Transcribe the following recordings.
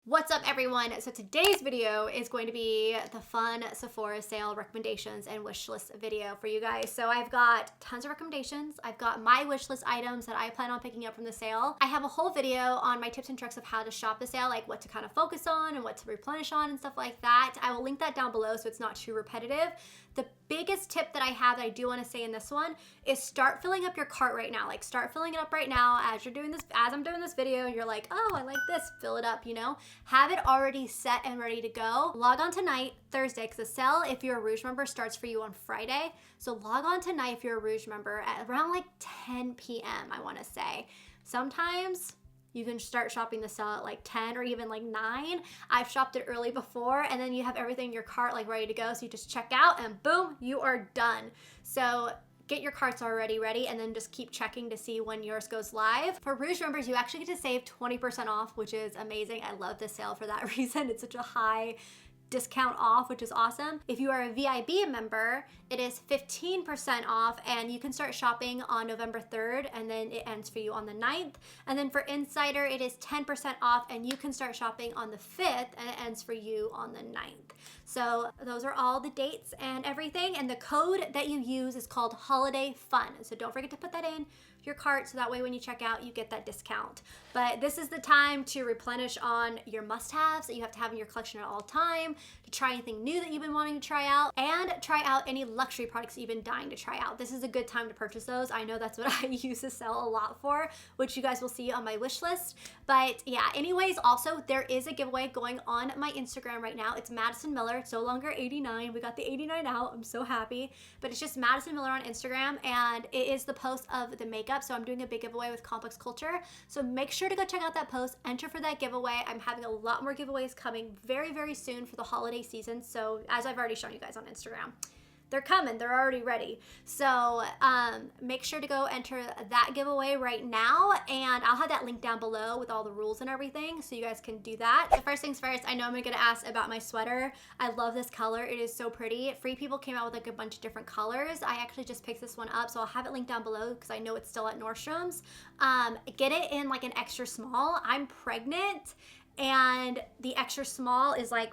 What's up everyone? So today's video is going to be the fun Sephora sale recommendations and wish list video for you guys. So I've got tons of recommendations. I've got my wish list items that I plan on picking up from the sale. I have a whole video on my tips and tricks of how to shop the sale, like what to kind of focus on and what to replenish on and stuff like that. I will link that down below so it's not too repetitive. The biggest tip that I have that I do want to say in this one is start filling up your cart right now. Like start filling it up right now as you're doing this, as I'm doing this video, you're like, oh, I like this, fill it up, you know? Have it already set and ready to go. Log on tonight, Thursday, because the sale, if you're a Rouge member, starts for you on Friday. So log on tonight if you're a Rouge member at around like 10 p.m., I want to say. Sometimes you can start shopping the sale at like 10 or even like 9. I've shopped it early before, and then you have everything in your cart like ready to go. So you just check out and boom, you are done. So get your carts already ready and then just keep checking to see when yours goes live. For Rouge members, you actually get to save 20% off, which is amazing. I love this sale for that reason. It's such a high discount off, which is awesome. If you are a VIB member, it is 15% off, and you can start shopping on November 3rd, and then it ends for you on the 9th. And then for Insider, it is 10% off, and you can start shopping on the 5th, and it ends for you on the 9th. So those are all the dates and everything, and the code that you use is called Holiday Fun. So don't forget to put that in your cart so that way when you check out, you get that discount. But this is the time to replenish on your must-haves that you have to have in your collection at all time, to try anything new that you've been wanting to try out, and try out any luxury products that you've been dying to try out. This is a good time to purchase those. I know that's what I use to sell a lot for, which you guys will see on my wish list. But yeah, anyways, also there is a giveaway going on my Instagram right now. It's Madison Miller. It's no longer 89. We got the 89 out. I'm so happy. But it's just Madison Miller on Instagram, and it is the post of the makeup. So I'm doing a big giveaway with Complex Culture. So make sure to go check out that post, enter for that giveaway. I'm having a lot more giveaways coming very, very soon for the holiday season. So as I've already shown you guys on Instagram, they're coming, they're already ready. So make sure to go enter that giveaway right now, and I'll have that link down below with all the rules and everything so you guys can do that. So first things first, I know I'm gonna get asked about my sweater. I love this color, it is so pretty. Free People came out with like a bunch of different colors. I actually just picked this one up, so I'll have it linked down below because I know it's still at Nordstrom's. Get it in like an extra small. I'm pregnant, and the extra small is like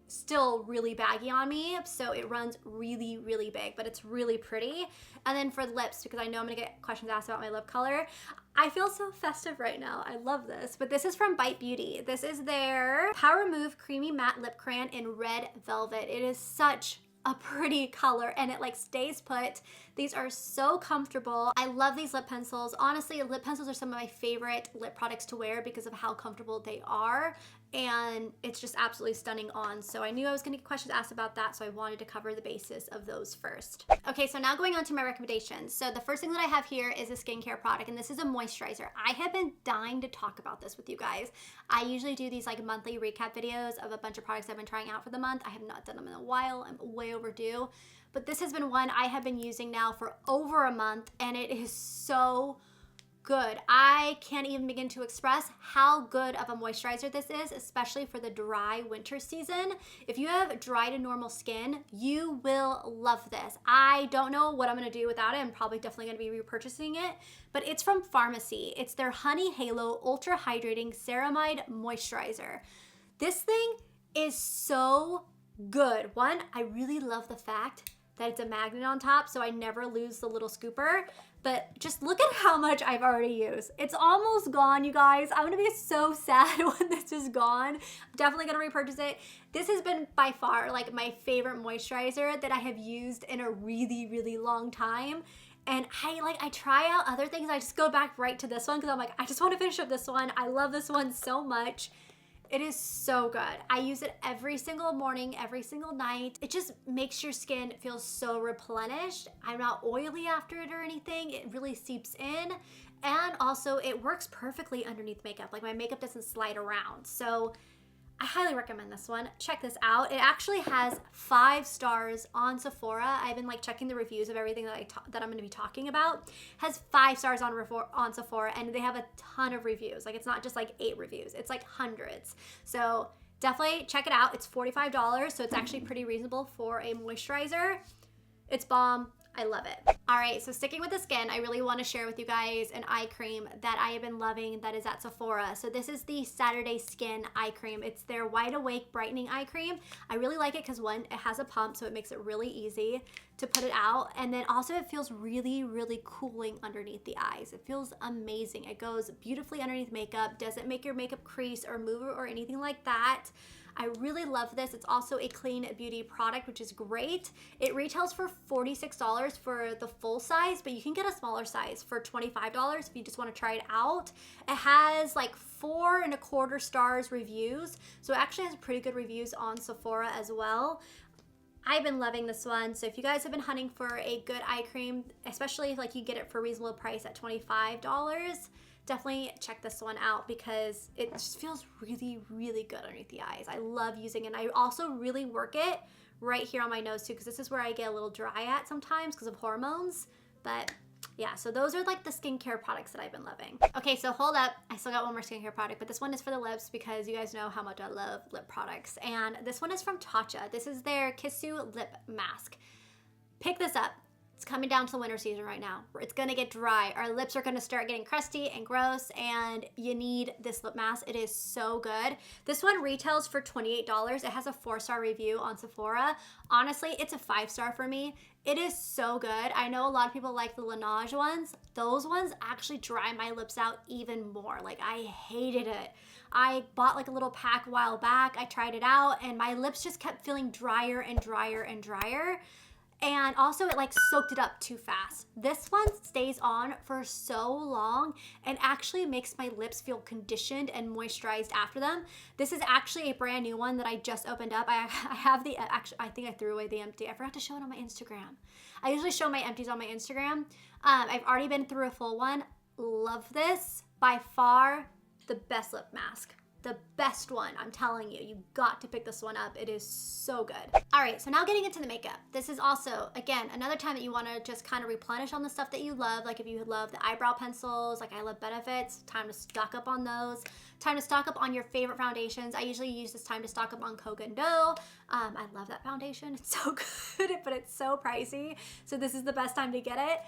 still really baggy on me, so it runs really, really big, but it's really pretty. And then for lips, because I know I'm gonna get questions asked about my lip color, I feel so festive right now. I love this, but this is from Bite Beauty. This is their Power Move Creamy Matte Lip Crayon in Red Velvet. It is such a pretty color, and it like stays put. These are so comfortable. I love these lip pencils. Honestly, lip pencils are some of my favorite lip products to wear because of how comfortable they are, and it's just absolutely stunning on. So I knew I was gonna get questions asked about that, so I wanted to cover the basis of those first. Okay, so now going on to my recommendations. So the first thing that I have here is a skincare product, and this is a moisturizer. I have been dying to talk about this with you guys. I usually do these like monthly recap videos of a bunch of products I've been trying out for the month. I have not done them in a while. I'm way overdue. But this has been one I have been using now for over a month, and it is so good. I can't even begin to express how good of a moisturizer this is, especially for the dry winter season. If you have dry to normal skin, you will love this. I don't know what I'm gonna do without it. I'm probably definitely gonna be repurchasing it, but it's from Pharmacy. It's their Honey Halo Ultra Hydrating Ceramide Moisturizer. This thing is so good. One, I really love the fact that it's a magnet on top, so I never lose the little scooper. But just look at how much I've already used. It's almost gone, you guys. I'm gonna be so sad when this is gone. I'm definitely gonna repurchase it. This has been by far like my favorite moisturizer that I have used in a really, really long time. And I try out other things. I just go back right to this one because I'm like, I just want to finish up this one. I love this one so much. It is so good. I use it every single morning, every single night. It just makes your skin feel so replenished. I'm not oily after it or anything. It really seeps in. And also it works perfectly underneath makeup. Like my makeup doesn't slide around. So I highly recommend this one. Check this out. It actually has 5 stars on Sephora. I've been like checking the reviews of everything that I'm going to be talking about. It has 5 stars on Sephora, and they have a ton of reviews. Like it's not just like 8 reviews. It's like hundreds. So definitely check it out. It's $45, so it's actually pretty reasonable for a moisturizer. It's bomb. I love it. All right, so sticking with the skin, I really want to share with you guys an eye cream that I have been loving that is at Sephora. So this is the Saturday Skin Eye Cream. It's their Wide Awake Brightening Eye Cream. I really like it because one, it has a pump, so it makes it really easy to put it out. And then also it feels really, really cooling underneath the eyes. It feels amazing. It goes beautifully underneath makeup, doesn't make your makeup crease or move or anything like that. I really love this. It's also a clean beauty product, which is great. It retails for $46 for the full size, but you can get a smaller size for $25 if you just want to try it out. It has like 4.25 stars reviews, so it actually has pretty good reviews on Sephora as well. I've been loving this one. So if you guys have been hunting for a good eye cream, especially if like you get it for a reasonable price at $25, definitely check this one out because it just feels really, really good underneath the eyes. I love using it. And I also really work it right here on my nose too, because this is where I get a little dry at sometimes because of hormones. But yeah, so those are like the skincare products that I've been loving. Okay, so hold up. I still got one more skincare product, but this one is for the lips because you guys know how much I love lip products. And this one is from Tatcha. This is their Kissu Lip Mask. Pick this up. It's coming down to the winter season right now. It's gonna get dry. Our lips are gonna start getting crusty and gross, and you need this lip mask. It is so good. This one retails for $28. It has a 4-star review on Sephora. Honestly, it's a 5-star for me. It is so good. I know a lot of people like the Laneige ones. Those ones actually dry my lips out even more. Like, I hated it. I bought like a little pack a while back. I tried it out, and my lips just kept feeling drier and drier and drier. And also it like soaked it up too fast. This one stays on for so long and actually makes my lips feel conditioned and moisturized after them. This is actually a brand new one that I just opened up. I have the, actually, I think I threw away the empty. I forgot to show it on my Instagram. I usually show my empties on my Instagram. I've already been through a full one. Love this. By far the best lip mask. The best one, I'm telling you. You got to pick this one up. It is so good. All right, so now getting into the makeup. This is also, again, another time that you want to just kind of replenish on the stuff that you love. Like if you love the eyebrow pencils, like I love Benefits, time to stock up on those. Time to stock up on your favorite foundations. I usually use this time to stock up on Kogan Dough. I love that foundation. It's so good, but it's so pricey. So this is the best time to get it.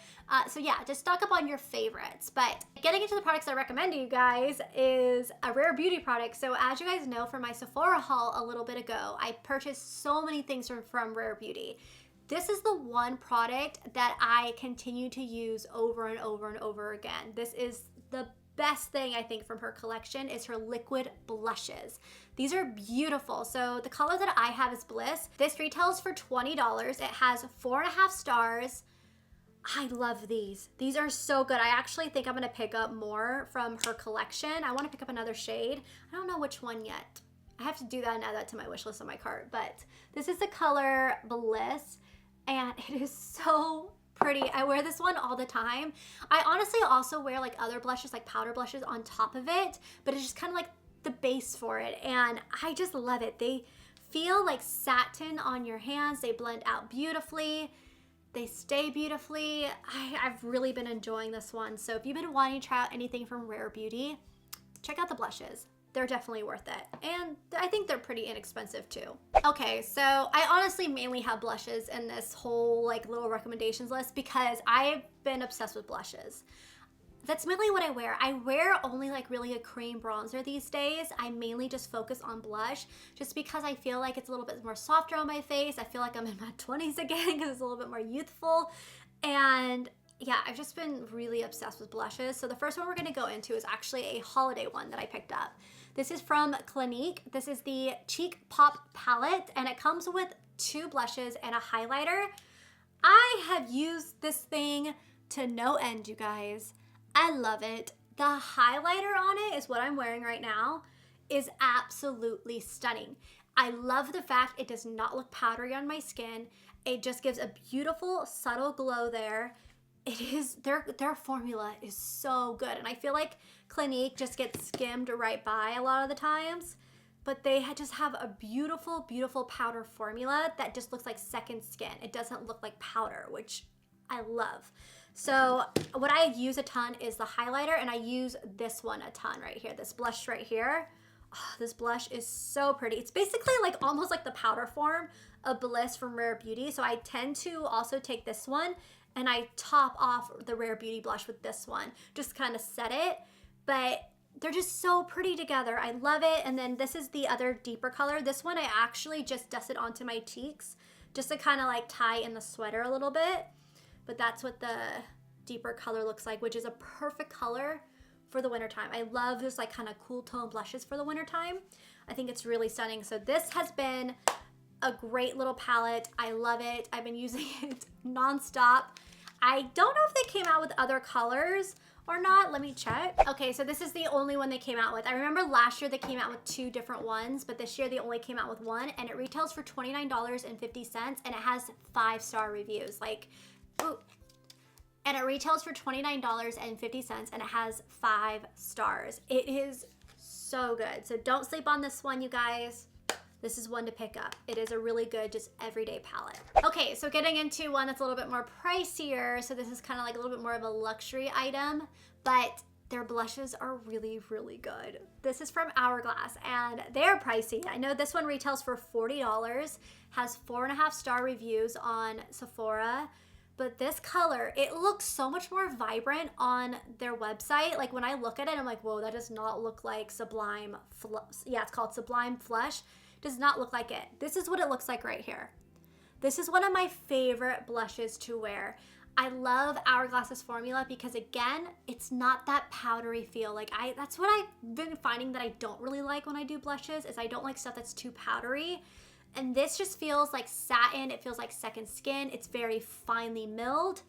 So yeah, just stock up on your favorites. But getting into the products I recommend to you guys is a rare beauty product. So as you guys know from my Sephora haul a little bit ago, I purchased so many things from Rare Beauty. This is the one product that I continue to use over and over and over again. This is the best thing I think from her collection is her liquid blushes. These are beautiful. So the color that I have is Bliss. This retails for $20. It has 4.5 stars. I love these. These are so good. I actually think I'm gonna pick up more from her collection. I wanna pick up another shade. I don't know which one yet. I have to do that and add that to my wish list on my cart, but this is the color Bliss, and it is so pretty. I wear this one all the time. I honestly also wear like other blushes, like powder blushes on top of it, but it's just kind of like the base for it, and I just love it. They feel like satin on your hands. They blend out beautifully. They stay beautifully. I've really been enjoying this one. So if you've been wanting to try out anything from Rare Beauty, check out the blushes. They're definitely worth it. And I think they're pretty inexpensive too. Okay, so I honestly mainly have blushes in this whole like little recommendations list because I've been obsessed with blushes. That's mainly what I wear. I wear only like really a cream bronzer these days. I mainly just focus on blush just because I feel like it's a little bit more softer on my face. I feel like I'm in my 20s again because it's a little bit more youthful. And yeah, I've just been really obsessed with blushes. So the first one we're gonna go into is actually a holiday one that I picked up. This is from Clinique. This is the Cheek Pop palette, and it comes with 2 blushes and a highlighter. I have used this thing to no end, you guys. I love it. The highlighter on it is what I'm wearing right now, is absolutely stunning. I love the fact it does not look powdery on my skin. It just gives a beautiful subtle glow there. It is, their formula is so good, and I feel like Clinique just gets skimmed right by a lot of the times, but they just have a beautiful, beautiful powder formula that just looks like second skin. It doesn't look like powder, which I love. So what I use a ton is the highlighter, and I use this one a ton right here, this blush right here. Oh, this blush is so pretty. It's basically like almost like the powder form of Bliss from Rare Beauty. So I tend to also take this one and I top off the Rare Beauty blush with this one. Just kind of set it, but they're just so pretty together. I love it. And then this is the other deeper color. This one I actually just dusted onto my cheeks just to kind of like tie in the sweater a little bit. But that's what the deeper color looks like, which is a perfect color for the wintertime. I love this like kind of cool tone blushes for the wintertime. I think it's really stunning. So this has been a great little palette. I love it. I've been using it nonstop. I don't know if they came out with other colors or not. Let me check. Okay, so this is the only one they came out with. I remember last year they came out with 2 different ones, but this year they only came out with one, and it retails for $29.50, and it has 5-star reviews. Like, ooh. And it retails for $29.50, and it has 5 stars. It is so good. So don't sleep on this one, you guys. This is one to pick up. It is a really good, just everyday palette. Okay, so getting into one that's a little bit more pricier. So this is kind of like a little bit more of a luxury item, but their blushes are really, really good. This is from Hourglass, and they're pricey. I know this one retails for $40, has 4.5-star reviews on Sephora. But this color, it looks so much more vibrant on their website. Like when I look at it, I'm like, whoa, that does not look like Sublime yeah, it's called Sublime Flush. Does not look like it. This is what it looks like right here. This is one of my favorite blushes to wear. I love Hourglass's formula because again, it's not that powdery feel. Like that's what I've been finding that I don't really like when I do blushes, is I don't like stuff that's too powdery. And this just feels like satin. It feels like second skin. It's very finely milled,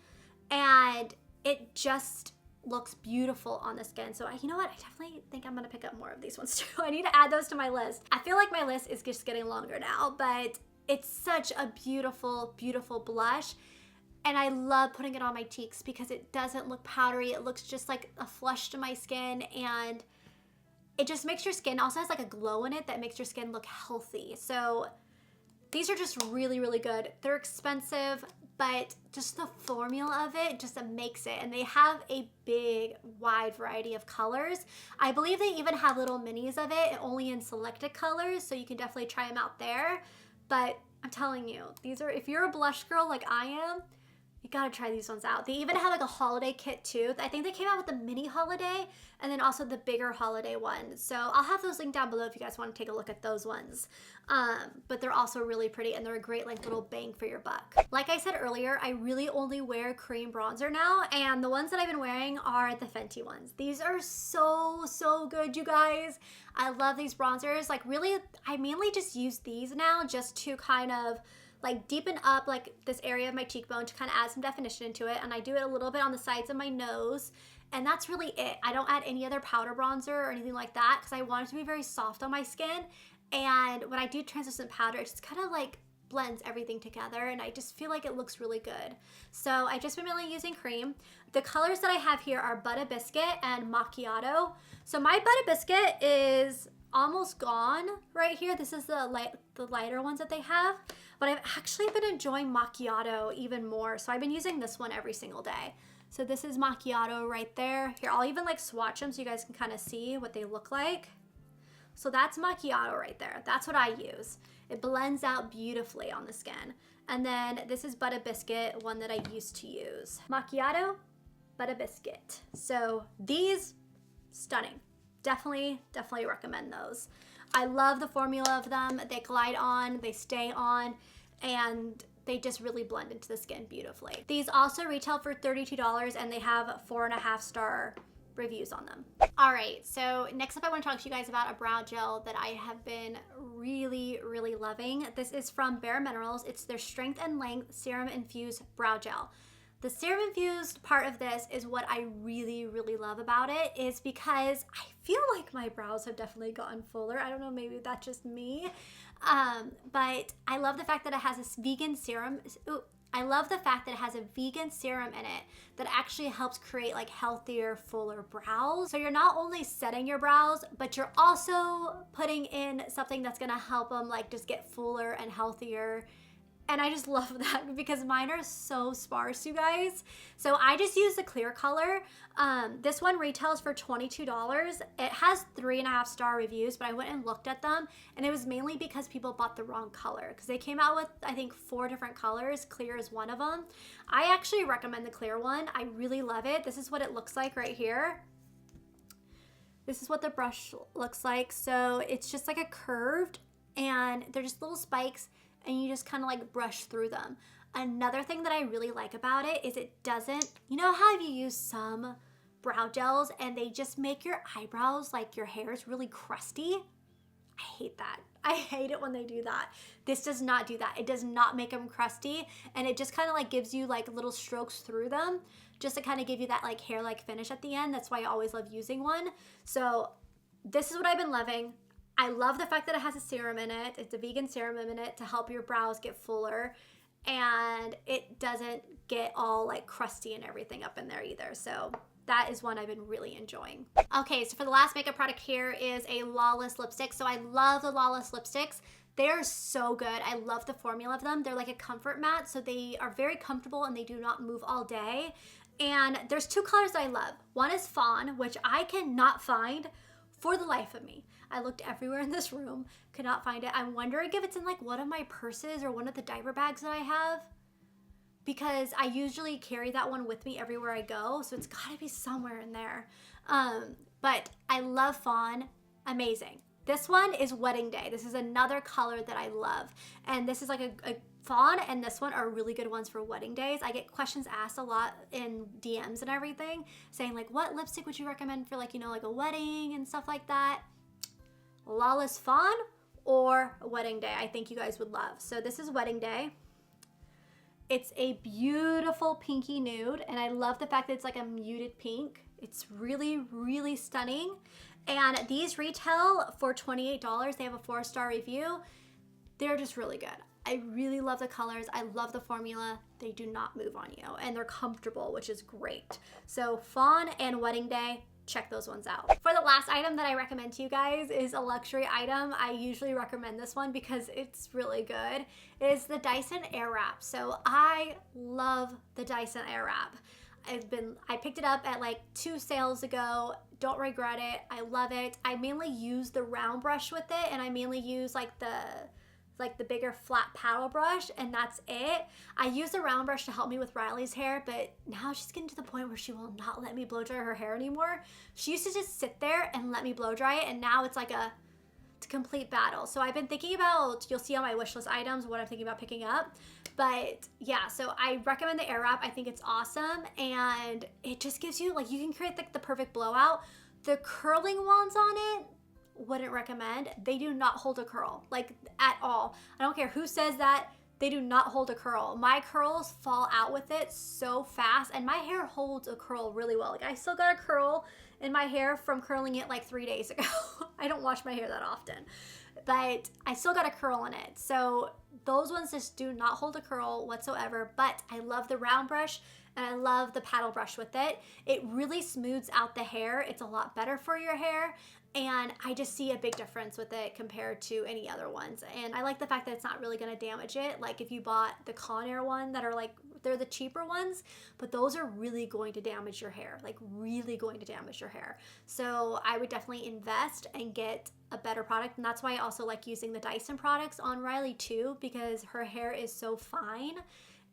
and it just looks beautiful on the skin. So you know what? I definitely think I'm gonna pick up more of these ones too. I need to add those to my list. I feel like my list is just getting longer now, but it's such a beautiful, beautiful blush. And I love putting it on my cheeks because it doesn't look powdery. It looks just like a flush to my skin, and it just makes your skin, also has like a glow in it that makes your skin look healthy. So these are just really, really good. They're expensive, but just the formula of it just makes it. And they have a big, wide variety of colors. I believe they even have little minis of it, only in selected colors, so you can definitely try them out there. But I'm telling you, these are, if you're a blush girl like I am, you gotta try these ones out. They even have like a holiday kit too. I think they came out with the mini holiday and then also the bigger holiday one. So I'll have those linked down below if you guys want to take a look at those ones. But they're also really pretty, and they're a great like little bang for your buck. Like I said earlier, I really only wear cream bronzer now, and the ones that I've been wearing are the Fenty ones. These are so, so good, you guys. I love these bronzers. Like really, I mainly just use these now just to kind of like deepen up like this area of my cheekbone to kind of add some definition into it. And I do it a little bit on the sides of my nose, and that's really it. I don't add any other powder bronzer or anything like that because I want it to be very soft on my skin. And when I do translucent powder, it just kind of like blends everything together, and I just feel like it looks really good. So I just been mainly using cream. The colors that I have here are Butter Biscuit and Macchiato. So my Butter Biscuit is almost gone right here. This is the lighter ones that they have, but I've actually been enjoying Macchiato even more. So I've been using this one every single day. So this is Macchiato right there. Here, I'll even like swatch them so you guys can kind of see what they look like. So that's Macchiato right there. That's what I use. It blends out beautifully on the skin. And then this is Butter Biscuit, one that I used to use. Macchiato, Butter Biscuit. So these, stunning. Definitely recommend those. I love the formula of them. They glide on, they stay on, and they just really blend into the skin beautifully. These also retail for $32, and they have 4.5-star reviews on them. All right, so next up I want to talk to you guys about a brow gel that I have been really, really loving. This is from Bare Minerals. It's their Strength and Length Serum Infused Brow Gel. The serum infused part of this is what I really, really love about it, is because I feel like my brows have definitely gotten fuller. I don't know, maybe that's just me. But I love the fact that it has this vegan serum. I love the fact that it has a vegan serum in it that actually helps create like healthier, fuller brows. So you're not only setting your brows, but you're also putting in something that's gonna help them like just get fuller and healthier And I just love that because mine are so sparse, you guys. So I just use the clear color. This one retails for $22. It has 3.5-star reviews, but I went and looked at them, and it was mainly because people bought the wrong color because they came out with, I think, 4 different colors. Clear is one of them. I actually recommend the clear one. I really love it. This is what it looks like right here. This is what the brush looks like. So it's just like a curved, and they're just little spikes, and you just kind of like brush through them. Another thing that I really like about it is it doesn't, you know how you use some brow gels and they just make your eyebrows, like your hair is really crusty? I hate that. I hate it when they do that. This does not do that. It does not make them crusty, and it just kind of like gives you like little strokes through them just to kind of give you that like hair-like finish at the end. That's why I always love using one. So this is what I've been loving. I love the fact that it has a serum in it. It's a vegan serum in it to help your brows get fuller, and it doesn't get all like crusty and everything up in there either. So that is one I've been really enjoying. Okay, so for the last makeup product here is a Lawless lipstick. So I love the Lawless lipsticks. They're so good. I love the formula of them. They're like a comfort matte, so they are very comfortable and they do not move all day. And there's 2 colors that I love. One is Fawn, which I cannot find for the life of me. I looked everywhere in this room, could not find it. I'm wondering if it's in like one of my purses or one of the diaper bags that I have, because I usually carry that one with me everywhere I go, so it's gotta be somewhere in there. But I love Fawn, amazing. This one is Wedding Day. This is another color that I love, and this is like a Fawn and this one are really good ones for wedding days. I get questions asked a lot in DMs and everything, saying like, what lipstick would you recommend for like, you know, like a wedding and stuff like that? Lawless Fawn or Wedding Day, I think you guys would love. So this is Wedding Day. It's a beautiful pinky nude, and I love the fact that it's like a muted pink. It's really, really stunning. And these retail for $28. They have a 4-star review. They're just really good. I really love the colors. I love the formula. They do not move on you, and they're comfortable, which is great. So Fawn and Wedding Day, check those ones out. For the last item that I recommend to you guys is a luxury item. I usually recommend this one because it's really good. It is the Dyson Airwrap. So I love the Dyson Airwrap. I picked it up at like 2 sales ago. Don't regret it. I love it. I mainly use the round brush with it, and I mainly use like the bigger flat paddle brush, and that's it. I use the round brush to help me with Riley's hair, but now she's getting to the point where she will not let me blow dry her hair anymore. She used to just sit there and let me blow dry it, and now it's like a complete battle. So I've been thinking about, you'll see on my wish list items what I'm thinking about picking up. But yeah, so I recommend the Airwrap. I think it's awesome, and it just gives you, like, you can create like the perfect blowout. The curling ones on it, wouldn't recommend. They do not hold a curl, like, at all. I don't care who says that. They do not hold a curl. My curls fall out with it so fast, and my hair holds a curl really well. Like, I still got a curl in my hair from curling it like 3 days ago. I don't wash my hair that often, but I still got a curl in it. So those ones just do not hold a curl whatsoever, but I love the round brush, and I love the paddle brush with it. It really smooths out the hair. It's a lot better for your hair, and I just see a big difference with it compared to any other ones. And I like the fact that it's not really gonna damage it. Like if you bought the Conair one that are like, they're the cheaper ones, but those are really going to damage your hair, like really going to damage your hair. So I would definitely invest and get a better product. And that's why I also like using the Dyson products on Riley too, because her hair is so fine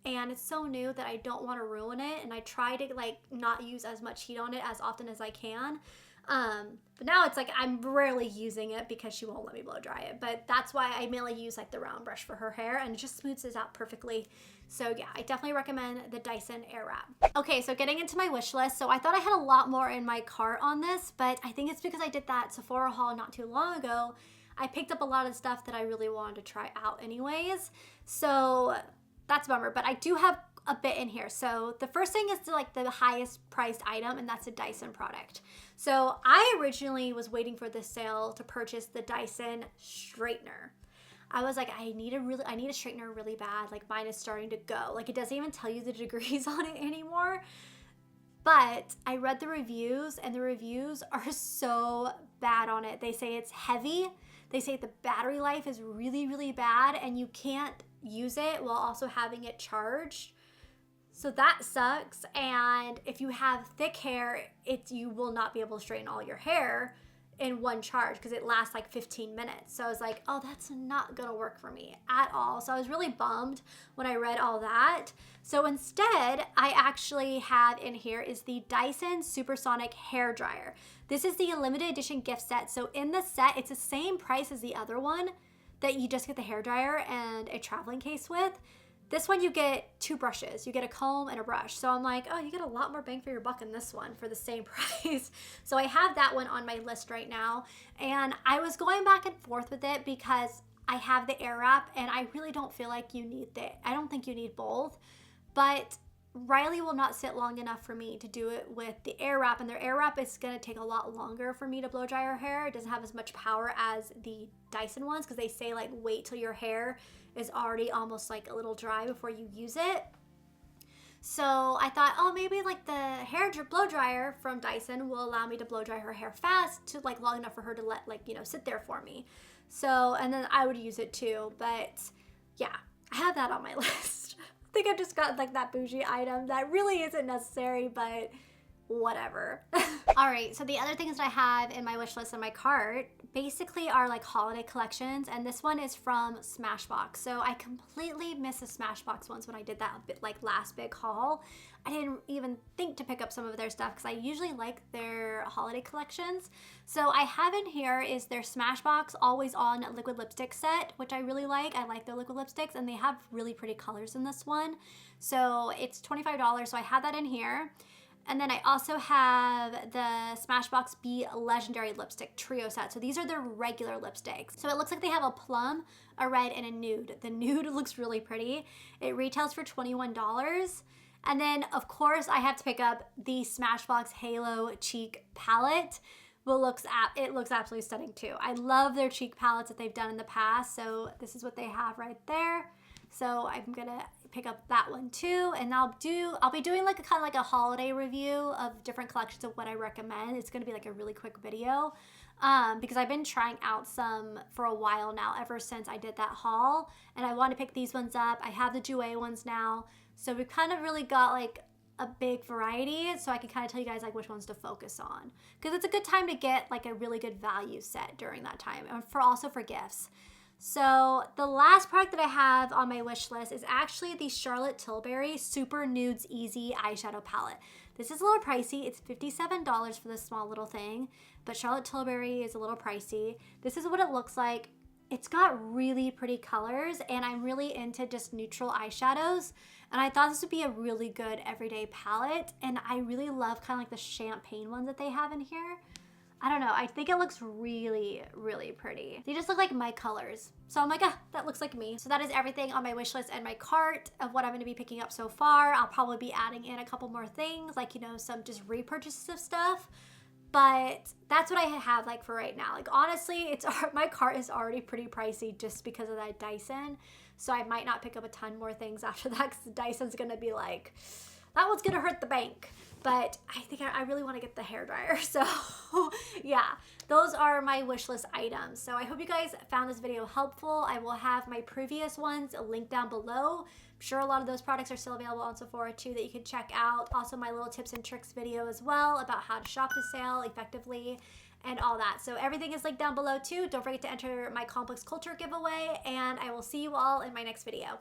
and it's so new that I don't want to ruin it. And I try to like not use as much heat on it as often as I can. But now it's like I'm rarely using it because she won't let me blow dry it. But that's why I mainly use like the round brush for her hair, and it just smooths it out perfectly. So yeah, I definitely recommend the Dyson Airwrap. Okay, so getting into my wish list. So I thought I had a lot more in my cart on this, but I think it's because I did that Sephora haul not too long ago. I picked up a lot of stuff that I really wanted to try out anyways. So that's a bummer, but I do have a bit in here. So the first thing is like the highest priced item, and that's a Dyson product. So I originally was waiting for this sale to purchase the Dyson straightener. I was like, I need a straightener really bad. Like mine is starting to go. Like it doesn't even tell you the degrees on it anymore. But I read the reviews, and the reviews are so bad on it. They say it's heavy. They say the battery life is really, really bad, and you can't use it while also having it charged. So that sucks. And if you have thick hair, you will not be able to straighten all your hair in one charge because it lasts like 15 minutes. So I was like, oh, that's not gonna work for me at all. So I was really bummed when I read all that. So instead, I actually have in here is the Dyson Supersonic Hair Dryer. This is the limited edition gift set. So in the set, it's the same price as the other one that you just get the hair dryer and a traveling case with. This one you get 2 brushes. You get a comb and a brush. So I'm like, oh, you get a lot more bang for your buck in this one for the same price. So I have that one on my list right now. And I was going back and forth with it because I have the air wrap and I really don't feel like I don't think you need both. But Riley will not sit long enough for me to do it with the air wrap, and their air wrap is going to take a lot longer for me to blow dry her hair. It doesn't have as much power as the Dyson ones because they say like wait till your hair is already almost like a little dry before you use it. So I thought, oh, maybe like the blow dryer from Dyson will allow me to blow dry her hair fast to like long enough for her to let sit there for me. So, and then I would use it too. But yeah, I have that on my list. I think I've just got like that bougie item that really isn't necessary, but whatever. All right, so the other things that I have in my wish list and my cart basically are like holiday collections, and this one is from Smashbox. So I completely missed the Smashbox ones when I did that last big haul. I didn't even think to pick up some of their stuff because I usually like their holiday collections. So I have in here is their Smashbox Always On liquid lipstick set, which I really like. I like their liquid lipsticks and they have really pretty colors in this one. So it's $25, so I have that in here. And then I also have the Smashbox B Legendary Lipstick Trio Set. So these are their regular lipsticks. So it looks like they have a plum, a red, and a nude. The nude looks really pretty. It retails for $21. And then, of course, I have to pick up the Smashbox Halo Cheek Palette. It looks absolutely stunning too. I love their cheek palettes that they've done in the past. So this is what they have right there. So I'm gonna pick up that one too, and I'll be doing like a kind of like a holiday review of different collections of what I recommend. It's gonna be like a really quick video because I've been trying out some for a while now, ever since I did that haul, and I want to pick these ones up. I have the Jouer ones now, so we've kind of really got like a big variety, so I can kind of tell you guys like which ones to focus on, because it's a good time to get like a really good value set during that time, and also for gifts. So the last product that I have on my wish list is actually the Charlotte Tilbury Super Nudes Easy Eyeshadow Palette. This is a little pricey. It's $57 for this small little thing, but Charlotte Tilbury is a little pricey. This is what it looks like. It's got really pretty colors, and I'm really into just neutral eyeshadows, and I thought this would be a really good everyday palette, and I really love kind of like the champagne ones that they have in here. I don't know, I think it looks really, really pretty. They just look like my colors. So I'm like, that looks like me. So that is everything on my wish list and my cart of what I'm gonna be picking up so far. I'll probably be adding in a couple more things, like, some just repurchases of stuff. But that's what I have like for right now. Like honestly, my cart is already pretty pricey just because of that Dyson. So I might not pick up a ton more things after that, because the Dyson's gonna be like, that one's gonna hurt the bank. But I think I really want to get the hairdryer. So yeah, those are my wish list items. So I hope you guys found this video helpful. I will have my previous ones linked down below. I'm sure a lot of those products are still available on Sephora too that you can check out. Also my little tips and tricks video as well about how to shop the sale effectively and all that. So everything is linked down below too. Don't forget to enter my Complex Culture giveaway, and I will see you all in my next video.